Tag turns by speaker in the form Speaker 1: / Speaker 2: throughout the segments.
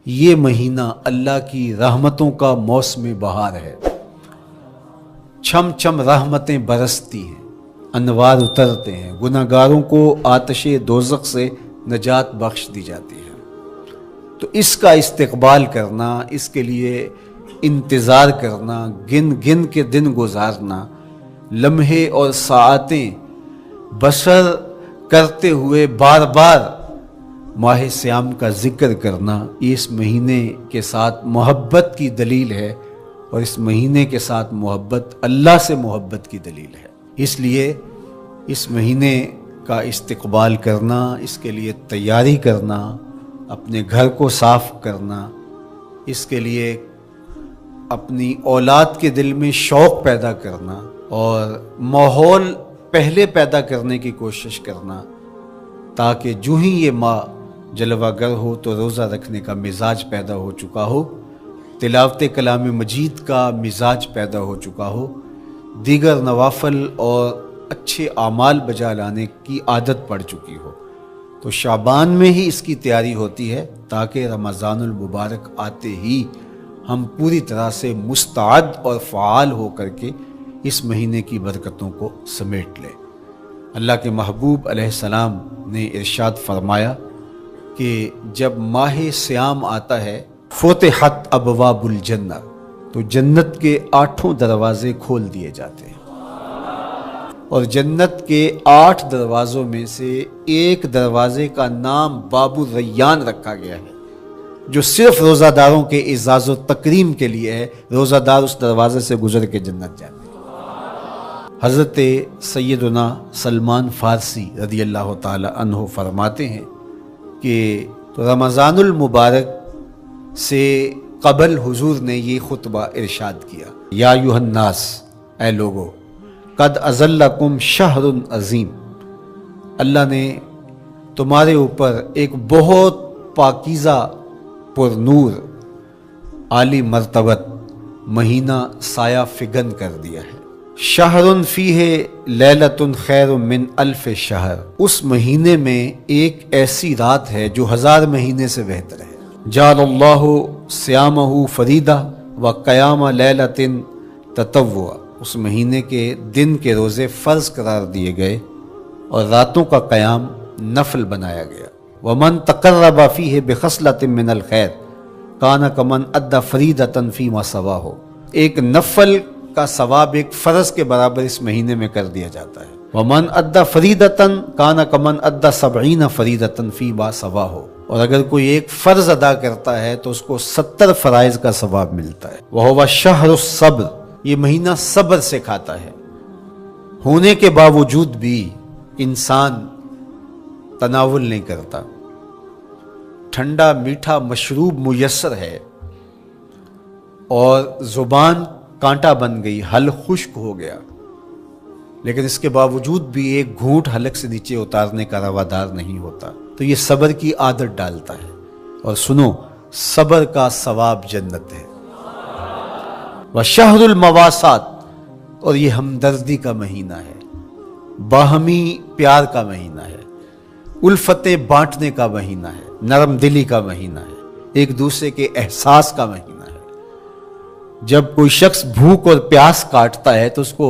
Speaker 1: یہ مہینہ اللہ کی رحمتوں کا موسم بہار ہے۔ چھم چھم رحمتیں برستی ہیں، انوار اترتے ہیں، گناہگاروں کو آتش دوزخ سے نجات بخش دی جاتی ہے۔ تو اس کا استقبال کرنا، اس کے لیے انتظار کرنا، گن گن کے دن گزارنا، لمحے اور ساعتیں بسر کرتے ہوئے بار بار ماہ سیام کا ذکر کرنا، یہ اس مہینے کے ساتھ محبت کی دلیل ہے، اور اس مہینے کے ساتھ محبت اللہ سے محبت کی دلیل ہے۔ اس لیے اس مہینے کا استقبال کرنا، اس کے لیے تیاری کرنا، اپنے گھر کو صاف کرنا، اس کے لیے اپنی اولاد کے دل میں شوق پیدا کرنا اور ماحول پہلے پیدا کرنے کی کوشش کرنا، تاکہ جو ہی یہ ماہ جلوہ گر ہو تو روزہ رکھنے کا مزاج پیدا ہو چکا ہو، تلاوت کلام مجید کا مزاج پیدا ہو چکا ہو، دیگر نوافل اور اچھے اعمال بجا لانے کی عادت پڑ چکی ہو۔ تو شعبان میں ہی اس کی تیاری ہوتی ہے، تاکہ رمضان المبارک آتے ہی ہم پوری طرح سے مستعد اور فعال ہو کر کے اس مہینے کی برکتوں کو سمیٹ لیں۔ اللہ کے محبوب علیہ السلام نے ارشاد فرمایا کہ جب ماہ سیام آتا ہے فتحت ابواب الجنہ، تو جنت کے 8 دروازے کھول دیے جاتے ہیں، اور جنت کے 8 دروازوں میں سے ایک دروازے کا نام باب الریان رکھا گیا ہے، جو صرف روزہ داروں کے اعزاز و تکریم کے لیے ہے۔ روزہ دار اس دروازے سے گزر کے جنت جاتے ہیں۔ حضرت سیدنا سلمان فارسی رضی اللہ تعالی عنہ فرماتے ہیں کہ رمضان المبارک سے قبل حضور نے یہ خطبہ ارشاد کیا، یا ایھا الناس، اے لوگو، قد اظلکم شہر عظیم، اللہ نے تمہارے اوپر ایک بہت پاکیزہ، پر نور، عالی مرتبت مہینہ سایہ فگن کر دیا ہے۔ شہر فیہ لیلۃ خیر من الف شہر، اس مہینے میں ایک ایسی رات ہے جو 1000 مہینے سے بہتر ہے۔ جعل اللہ صیامہ فریدہ و قیام لیلۃ تطوع، اس مہینے کے دن کے روزے فرض قرار دیے گئے اور راتوں کا قیام نفل بنایا گیا۔ ومن تقرب فیہ بخصلۃ من الخیر کان کمن ادى فریدۃ فیما سواہ، ایک نفل کا ثواب ایک فرض کے برابر اس مہینے میں کر دیا جاتا ہے۔ ومن ادى فریدۃ کان کمن ادى 70 فریدۃ فیما سواہ، اور اگر کوئی ایک فرض ادا کرتا ہے تو اس کو 70 فرائض کا ثواب ملتا ہے۔ وہو شہر الصبر، یہ مہینہ صبر سے کھاتا ہے، ہونے کے باوجود بھی انسان تناول نہیں کرتا۔ ٹھنڈا میٹھا مشروب میسر ہے اور زبان کانٹا بن گئی، حلق خشک ہو گیا، لیکن اس کے باوجود بھی ایک گھونٹ حلق سے نیچے اتارنے کا روادار نہیں ہوتا، تو یہ صبر کی عادت ڈالتا ہے۔ اور سنو، صبر کا ثواب جنت ہے۔ وشہر المواسات، اور یہ ہمدردی کا مہینہ ہے، باہمی پیار کا مہینہ ہے، الفتیں بانٹنے کا مہینہ ہے، نرم دلی کا مہینہ ہے، ایک دوسرے کے احساس کا مہینہ ہے۔ جب کوئی شخص بھوک اور پیاس کاٹتا ہے تو اس کو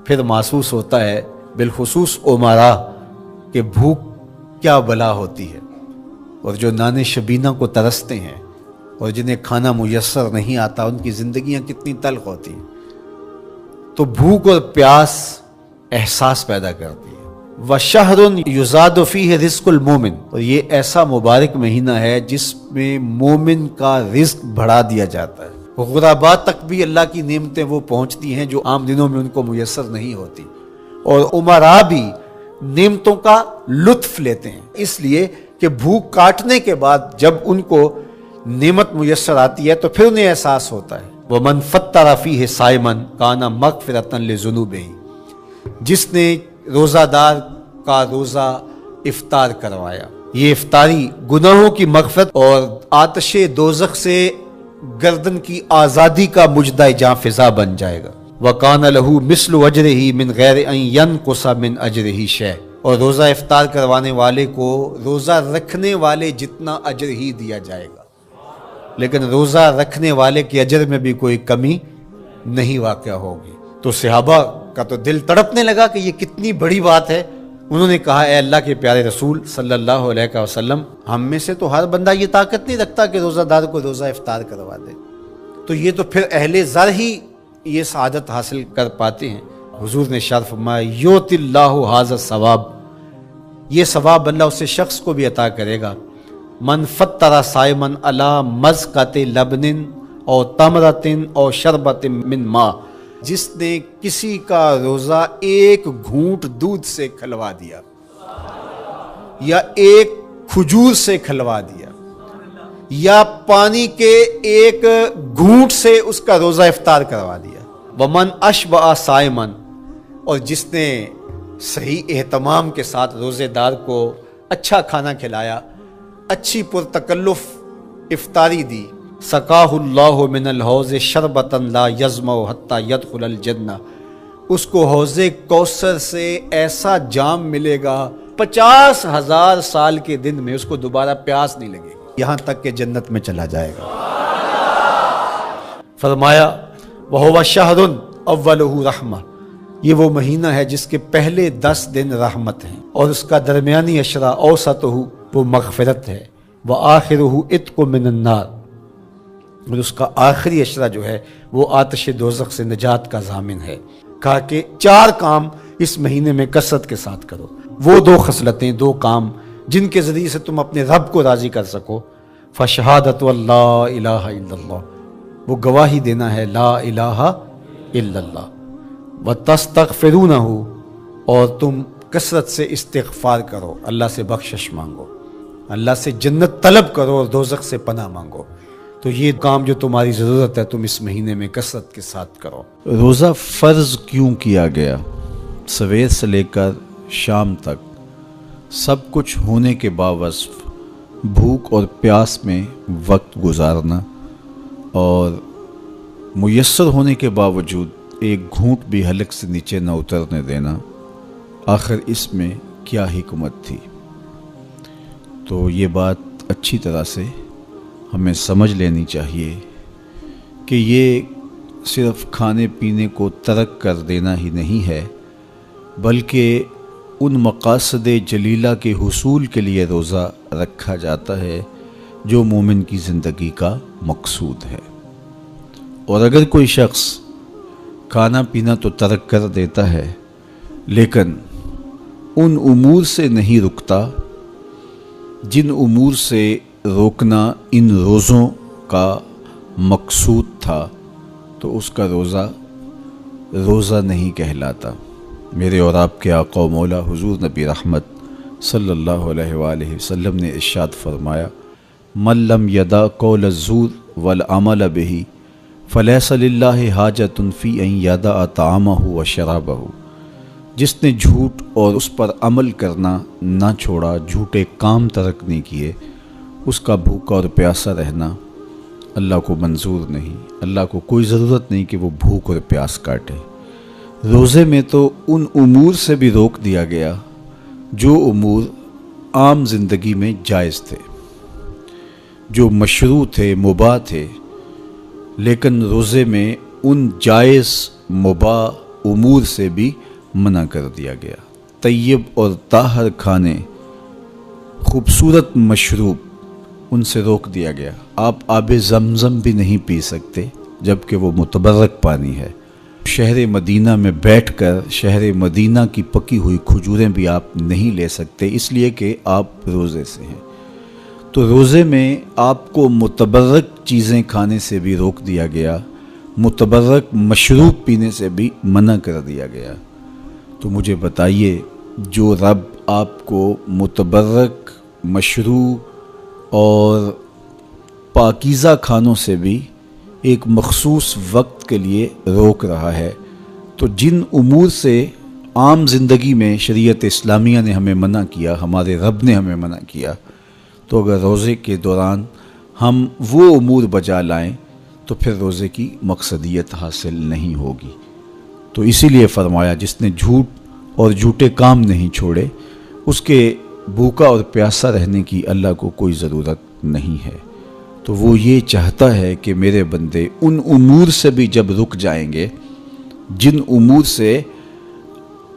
Speaker 1: پھر محسوس ہوتا ہے، بالخصوص امراء، کہ بھوک کیا بلا ہوتی ہے، اور جو نان شبینہ کو ترستے ہیں اور جنہیں کھانا میسر نہیں آتا، ان کی زندگیاں کتنی تلخ ہوتی ہیں۔ تو بھوک اور پیاس احساس پیدا کرتی ہے۔ وَشَهْرٌ يُزَادُ فِيهِ رِزْقُ الْمُؤْمِنِ، اور یہ ایسا مبارک مہینہ ہے جس میں مومن کا رزق بڑھا دیا جاتا ہے۔ غرباء تک بھی اللہ کی نعمتیں وہ پہنچتی ہیں جو عام دنوں میں ان کو میسر نہیں ہوتی، اور امراء بھی نعمتوں کا لطف لیتے ہیں، اس لیے کہ بھوک کاٹنے کے بعد جب ان کو نعمت میسر آتی ہے تو پھر انہیں احساس ہوتا ہے۔ وَمَنْ فَطَّرَ فِيهِ صَائِمًا كَانَ مَغْفِرَةً لِذُنُوبِهِ، جس نے روزہ دار کا روزہ افطار کروایا، یہ افطاری گناہوں کی مغفرت اور آتش دوزخ سے گردن کی آزادی کا مجدہ جاں فضا بن جائے گا۔ وَقَانَ لَهُ مِثْلُ أَجْرِهِ مِنْ غَيْرِ أَنْ يَنْقُصَ مِنْ أَجْرِهِ شَيْءٌ، اور روزہ افطار کروانے والے کو روزہ رکھنے والے جتنا اجر ہی دیا جائے گا۔ لیکن روزہ رکھنے والے کے اجر میں بھی کوئی کمی نہیں واقع ہوگی۔ تو صحابہ کا تو دل تڑپنے لگا کہ یہ کتنی بڑی بات ہے۔ انہوں نے کہا اے اللہ کے پیارے رسول صلی اللہ علیہ وسلم، ہم میں سے تو ہر بندہ یہ طاقت نہیں رکھتا کہ روزہ دار کو روزہ افطار کروا دے، تو یہ تو پھر اہل زر ہی یہ سعادت حاصل کر پاتے ہیں۔ حضور نے ارشاد فرمایا یؤتی اللہ ھذا الثواب، یہ ثواب اللہ اسے شخص کو بھی عطا کرے گا، من فطر صائما علی مزقۃ لبن او تمرۃ او شربۃ من ماء، جس نے کسی کا روزہ ایک گھونٹ دودھ سے کھلوا دیا یا ایک کھجور سے کھلوا دیا یا پانی کے ایک گھونٹ سے اس کا روزہ افطار کروا دیا۔ ومن اشبع صائما، اور جس نے صحیح اہتمام کے ساتھ روزے دار کو اچھا کھانا کھلایا، اچھی پرتکلف افطاری دی، سقاہ اللہ من الحوض شربتا لا یظمأ حتی یدخل الجنہ، اس کو حوض کوثر سے ایسا جام ملے گا 50,000 سال کے دن میں اس کو دوبارہ پیاس نہیں لگے گی، یہاں تک کہ جنت میں چلا جائے گا۔ فرمایا وَهُوَ شَهْرٌ أَوَّلُهُ رَحْمَةٌ، یہ وہ مہینہ ہے جس کے پہلے 10 دن رحمت ہیں، اور اس کا درمیانی عشرہ اوسطہ وہ مغفرت ہے، وآخرہ عتق من النار، اور اس کا آخری عشرہ جو ہے وہ آتش دوزخ سے نجات کا ضامن ہے۔ کہا کہ 4 کام اس مہینے میں کثرت کے ساتھ کرو، وہ 2 خصلتیں، 2 کام جن کے ذریعے سے تم اپنے رب کو راضی کر سکو۔ فشہادۃ اللہ الہ الا اللہ، وہ گواہی دینا ہے لا الہ الا اللہ، وتستغفرونہ، اور تم کثرت سے استغفار کرو، اللہ سے بخشش مانگو، اللہ سے جنت طلب کرو اور دوزخ سے پناہ مانگو۔ تو یہ کام جو تمہاری ضرورت ہے تم اس مہینے میں کثرت کے ساتھ کرو۔
Speaker 2: روزہ فرض کیوں کیا گیا؟ سویر سے لے کر شام تک سب کچھ ہونے کے باوصف بھوک اور پیاس میں وقت گزارنا اور میسر ہونے کے باوجود ایک گھونٹ بھی حلق سے نیچے نہ اترنے دینا، آخر اس میں کیا حکمت تھی؟ تو یہ بات اچھی طرح سے ہمیں سمجھ لینی چاہیے کہ یہ صرف کھانے پینے کو ترک کر دینا ہی نہیں ہے، بلکہ ان مقاصد جلیلہ کے حصول کے لیے روزہ رکھا جاتا ہے جو مومن کی زندگی کا مقصود ہے۔ اور اگر کوئی شخص کھانا پینا تو ترک کر دیتا ہے لیکن ان امور سے نہیں رکتا جن امور سے روکنا ان روزوں کا مقصود تھا، تو اس کا روزہ نہیں کہلاتا۔ میرے اور آپ کے آقا و مولا حضور نبی رحمت صلی اللہ علیہ وآلہ وسلم نے ارشاد فرمایا من لم یدع قول الزور والعمل بہ فلیس للہ حاجۃ فی ان یدع طعامہ وشرابہ، جس نے جھوٹ اور اس پر عمل کرنا نہ چھوڑا، جھوٹے کام ترک نہیں کیے، اس کا بھوکا اور پیاسا رہنا اللہ کو منظور نہیں، اللہ کو کوئی ضرورت نہیں کہ وہ بھوک اور پیاس کاٹے۔ روزے میں تو ان امور سے بھی روک دیا گیا جو امور عام زندگی میں جائز تھے، جو مشروع تھے، مباح تھے، لیکن روزے میں ان جائز مباح امور سے بھی منع کر دیا گیا۔ طیب اور طاہر کھانے، خوبصورت مشروب، ان سے روک دیا گیا۔ آپ آب زمزم بھی نہیں پی سکتے جبکہ وہ متبرک پانی ہے۔ شہر مدینہ میں بیٹھ کر شہر مدینہ کی پکی ہوئی کھجوریں بھی آپ نہیں لے سکتے، اس لیے کہ آپ روزے سے ہیں۔ تو روزے میں آپ کو متبرک چیزیں کھانے سے بھی روک دیا گیا، متبرک مشروب پینے سے بھی منع کر دیا گیا۔ تو مجھے بتائیے، جو رب آپ کو متبرک مشروب اور پاکیزہ کھانوں سے بھی ایک مخصوص وقت کے لیے روک رہا ہے، تو جن امور سے عام زندگی میں شریعت اسلامیہ نے ہمیں منع کیا، ہمارے رب نے ہمیں منع کیا، تو اگر روزے کے دوران ہم وہ امور بجا لائیں تو پھر روزے کی مقصدیت حاصل نہیں ہوگی۔ تو اسی لیے فرمایا جس نے جھوٹ اور جھوٹے کام نہیں چھوڑے، اس کے بھوکا اور پیاسا رہنے کی اللہ کو کوئی ضرورت نہیں ہے۔ تو وہ یہ چاہتا ہے کہ میرے بندے ان امور سے بھی جب رک جائیں گے جن امور سے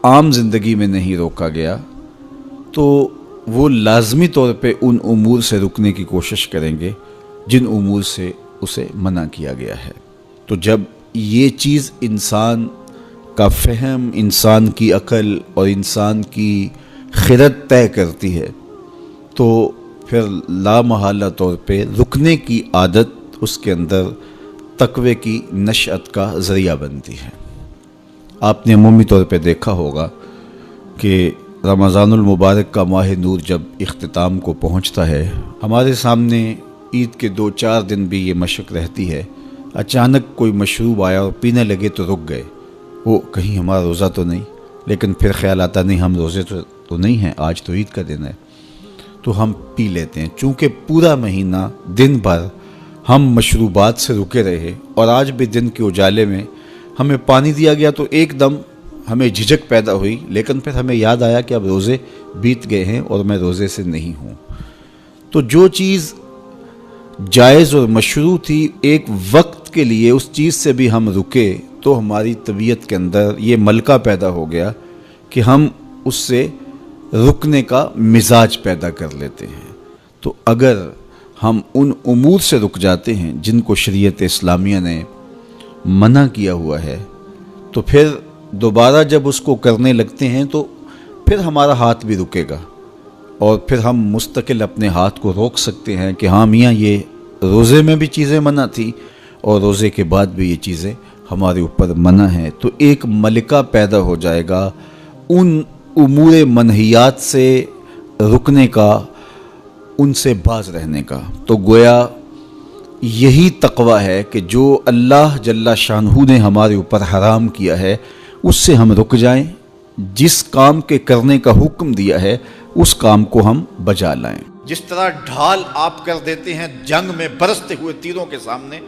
Speaker 2: عام زندگی میں نہیں روکا گیا، تو وہ لازمی طور پہ ان امور سے رکنے کی کوشش کریں گے جن امور سے اسے منع کیا گیا ہے۔ تو جب یہ چیز انسان کا فہم، انسان کی عقل اور انسان کی خرد طے کرتی ہے تو پھر لا محالہ طور پہ رکنے کی عادت اس کے اندر تقوی کی نشأت کا ذریعہ بنتی ہے۔ آپ نے عمومی طور پہ دیکھا ہوگا کہ رمضان المبارک کا ماہ نور جب اختتام کو پہنچتا ہے، ہمارے سامنے عید کے 2-4 دن بھی یہ مشق رہتی ہے، اچانک کوئی مشروب آیا اور پینے لگے تو رک گئے، وہ کہیں ہمارا روزہ تو نہیں، لیکن پھر خیال آتا نہیں ہم روزے تو نہیں ہیں، آج تو عید کا دن ہے، تو ہم پی لیتے ہیں۔ چونکہ پورا مہینہ دن بھر ہم مشروبات سے رکے رہے اور آج بھی دن کے اجالے میں ہمیں پانی دیا گیا تو ایک دم ہمیں جھجک پیدا ہوئی، لیکن پھر ہمیں یاد آیا کہ اب روزے بیت گئے ہیں اور میں روزے سے نہیں ہوں۔ تو جو چیز جائز اور مشروع تھی، ایک وقت کے لیے اس چیز سے بھی ہم رکے تو ہماری طبیعت کے اندر یہ ملکہ پیدا ہو گیا کہ ہم اس سے رکنے کا مزاج پیدا کر لیتے ہیں۔ تو اگر ہم ان امور سے رک جاتے ہیں جن کو شریعت اسلامیہ نے منع کیا ہوا ہے، تو پھر دوبارہ جب اس کو کرنے لگتے ہیں تو پھر ہمارا ہاتھ بھی رکے گا اور پھر ہم مستقل اپنے ہاتھ کو روک سکتے ہیں کہ ہاں میاں یہ روزے میں بھی چیزیں منع تھی اور روزے کے بعد بھی یہ چیزیں ہمارے اوپر منع ہیں۔ تو ایک ملکہ پیدا ہو جائے گا ان امور منہیات سے رکنے کا، ان سے باز رہنے کا۔ تو گویا یہی تقوی ہے کہ جو اللہ جل شانہ نے ہمارے اوپر حرام کیا ہے اس سے ہم رک جائیں، جس کام کے کرنے کا حکم دیا ہے اس کام کو ہم بجا لائیں۔
Speaker 1: جس طرح ڈھال آپ کر دیتے ہیں جنگ میں برستے ہوئے تیروں کے سامنے،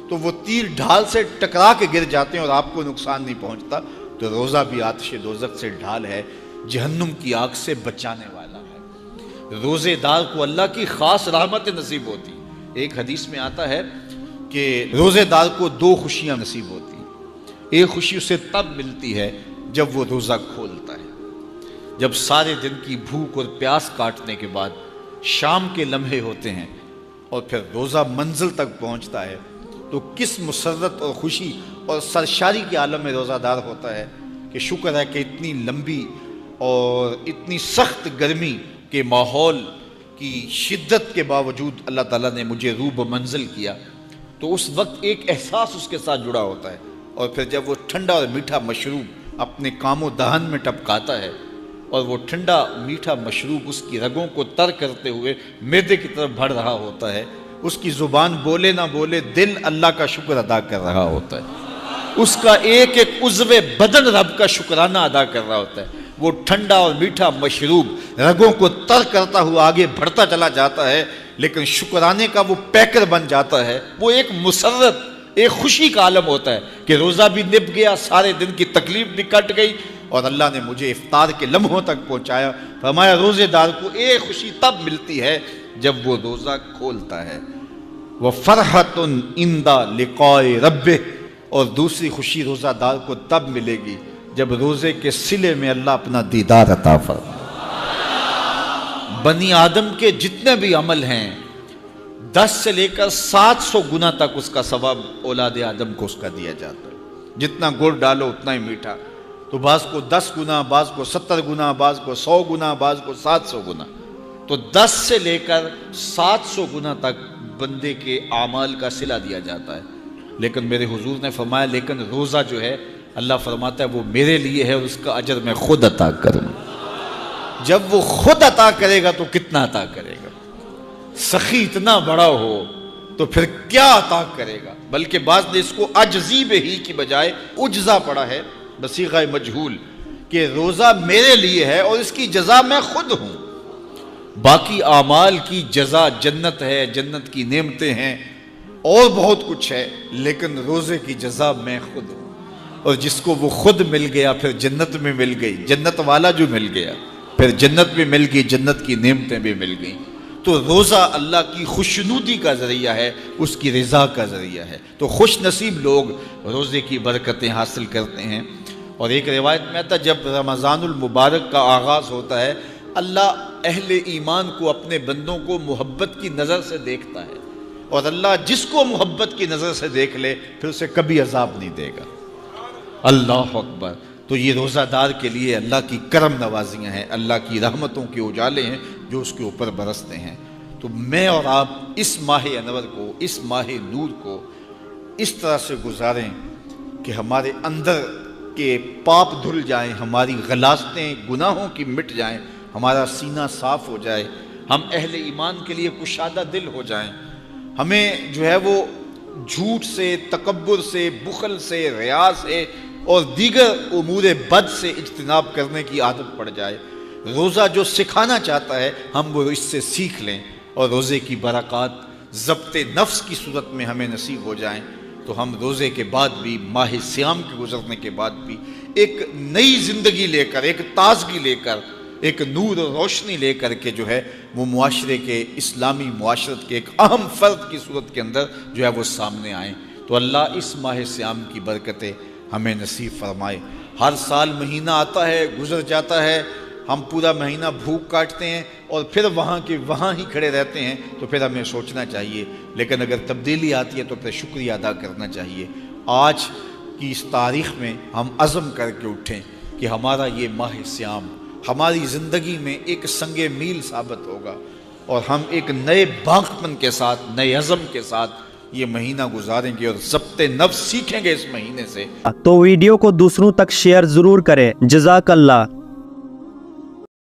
Speaker 1: تو وہ تیر ڈھال سے ٹکرا کے گر جاتے ہیں اور آپ کو نقصان نہیں پہنچتا، تو روزہ بھی آتش دوزخ سے ڈھال ہے، جہنم کی آگ سے بچانے والا ہے۔ روزے دار کو اللہ کی خاص رحمت نصیب ہوتی۔ ایک حدیث میں آتا ہے کہ روزے دار کو 2 خوشیاں نصیب ہوتی ہیں۔ ایک خوشی اسے تب ملتی ہے جب وہ روزہ کھولتا ہے، جب سارے دن کی بھوک اور پیاس کاٹنے کے بعد شام کے لمحے ہوتے ہیں اور پھر روزہ منزل تک پہنچتا ہے، تو کس مسرت اور خوشی اور سرشاری کے عالم میں روزہ دار ہوتا ہے کہ شکر ہے کہ اتنی لمبی اور اتنی سخت گرمی کے ماحول کی شدت کے باوجود اللہ تعالیٰ نے مجھے روب منزل کیا۔ تو اس وقت ایک احساس اس کے ساتھ جڑا ہوتا ہے، اور پھر جب وہ ٹھنڈا اور میٹھا مشروب اپنے کام و دہن میں ٹپکاتا ہے اور وہ ٹھنڈا میٹھا مشروب اس کی رگوں کو تر کرتے ہوئے معدے کی طرف بڑھ رہا ہوتا ہے، اس کی زبان بولے نہ بولے دل اللہ کا شکر ادا کر رہا ہوتا ہے، اس کا ایک ایک عضو بدن رب کا شکرانہ ادا کر رہا ہوتا ہے۔ وہ ٹھنڈا اور میٹھا مشروب رگوں کو تر کرتا ہوا آگے بڑھتا چلا جاتا ہے، لیکن شکرانے کا وہ پیکر بن جاتا ہے۔ وہ ایک مسرت، ایک خوشی کا عالم ہوتا ہے کہ روزہ بھی نب گیا، سارے دن کی تکلیف بھی کٹ گئی اور اللہ نے مجھے افطار کے لمحوں تک پہنچایا۔ فرمایا روزے دار کو ایک خوشی تب ملتی ہے جب وہ روزہ کھولتا ہے، وَفَرْحَةٌ عِنْدَ لِقَاءِ رَبِّهِ، اور دوسری خوشی روزہ دار کو تب ملے گی جب روزے کے صلے میں اللہ اپنا دیدار عطا فرمائے۔ بنی آدم کے جتنے بھی عمل ہیں 10 سے لے کر 700 گنا تک اس کا ثواب اولاد آدم کو اس کا دیا جاتا ہے۔ جتنا گڑ ڈالو اتنا ہی میٹھا، تو بعض کو 10 گنا، بعض کو 70 گنا، بعض کو 100 گنا، بعض کو 700 گنا، تو 10 سے لے کر 700 گنا تک بندے کے اعمال کا صلہ دیا جاتا ہے۔ لیکن میرے حضور نے فرمایا لیکن روزہ جو ہے اللہ فرماتا ہے وہ میرے لیے ہے اور اس کا اجر میں خود عطا کروں۔ جب وہ خود عطا کرے گا تو کتنا عطا کرے گا؟ سخی اتنا بڑا ہو تو پھر کیا عطا کرے گا؟ بلکہ بعض نے اس کو عجزی بہی کی بجائے عجزہ پڑھا ہے بصیغہ مجہول، کہ روزہ میرے لیے ہے اور اس کی جزا میں خود ہوں۔ باقی اعمال کی جزا جنت ہے، جنت کی نعمتیں ہیں اور بہت کچھ ہے، لیکن روزے کی جزا میں خود ہوں۔ اور جس کو وہ خود مل گیا پھر جنت میں مل گئی، جنت والا جو مل گیا پھر جنت بھی مل گئی، جنت کی نعمتیں بھی مل گئیں۔ تو روزہ اللہ کی خوشنودی کا ذریعہ ہے، اس کی رضا کا ذریعہ ہے۔ تو خوش نصیب لوگ روزے کی برکتیں حاصل کرتے ہیں۔ اور ایک روایت میں آتا جب رمضان المبارک کا آغاز ہوتا ہے، اللہ اہل ایمان کو، اپنے بندوں کو محبت کی نظر سے دیکھتا ہے، اور اللہ جس کو محبت کی نظر سے دیکھ لے پھر اسے کبھی عذاب نہیں دے گا۔ اللہ اکبر۔ تو یہ روزہ دار کے لیے اللہ کی کرم نوازیاں ہیں، اللہ کی رحمتوں کے اجالے ہیں جو اس کے اوپر برستے ہیں۔ تو میں اور آپ اس ماہ انور کو، اس ماہ نور کو اس طرح سے گزاریں کہ ہمارے اندر کے پاپ دھل جائیں، ہماری غلاظتیں گناہوں کی مٹ جائیں، ہمارا سینہ صاف ہو جائے، ہم اہل ایمان کے لیے کشادہ دل ہو جائیں، ہمیں جو ہے وہ جھوٹ سے، تکبر سے، بخل سے، ریا سے اور دیگر امور بد سے اجتناب کرنے کی عادت پڑ جائے۔ روزہ جو سکھانا چاہتا ہے ہم وہ اس سے سیکھ لیں، اور روزے کی برکات ضبط نفس کی صورت میں ہمیں نصیب ہو جائیں، تو ہم روزے کے بعد بھی، ماہ صیام کے گزرنے کے بعد بھی ایک نئی زندگی لے کر، ایک تازگی لے کر، ایک نور و روشنی لے کر کے جو ہے وہ معاشرے کے، اسلامی معاشرت کے ایک اہم فرد کی صورت کے اندر جو ہے وہ سامنے آئیں۔ تو اللہ اس ماہ صیام کی برکتیں ہمیں نصیب فرمائے۔ ہر سال مہینہ آتا ہے، گزر جاتا ہے، ہم پورا مہینہ بھوک کاٹتے ہیں اور پھر وہاں کے وہاں ہی کھڑے رہتے ہیں، تو پھر ہمیں سوچنا چاہیے، لیکن اگر تبدیلی آتی ہے تو پھر شکریہ ادا کرنا چاہیے۔ آج کی اس تاریخ میں ہم عزم کر کے اٹھیں کہ ہمارا یہ ماہ صیام ہماری زندگی میں ایک سنگ میل ثابت ہوگا، اور ہم ایک نئے باغپن کے ساتھ، نئے عزم کے ساتھ یہ مہینہ گزاریں گے اور ضبط نفس سیکھیں گے اس مہینے سے۔
Speaker 3: تو ویڈیو کو دوسروں تک شیئر ضرور کریں۔ جزاک اللہ۔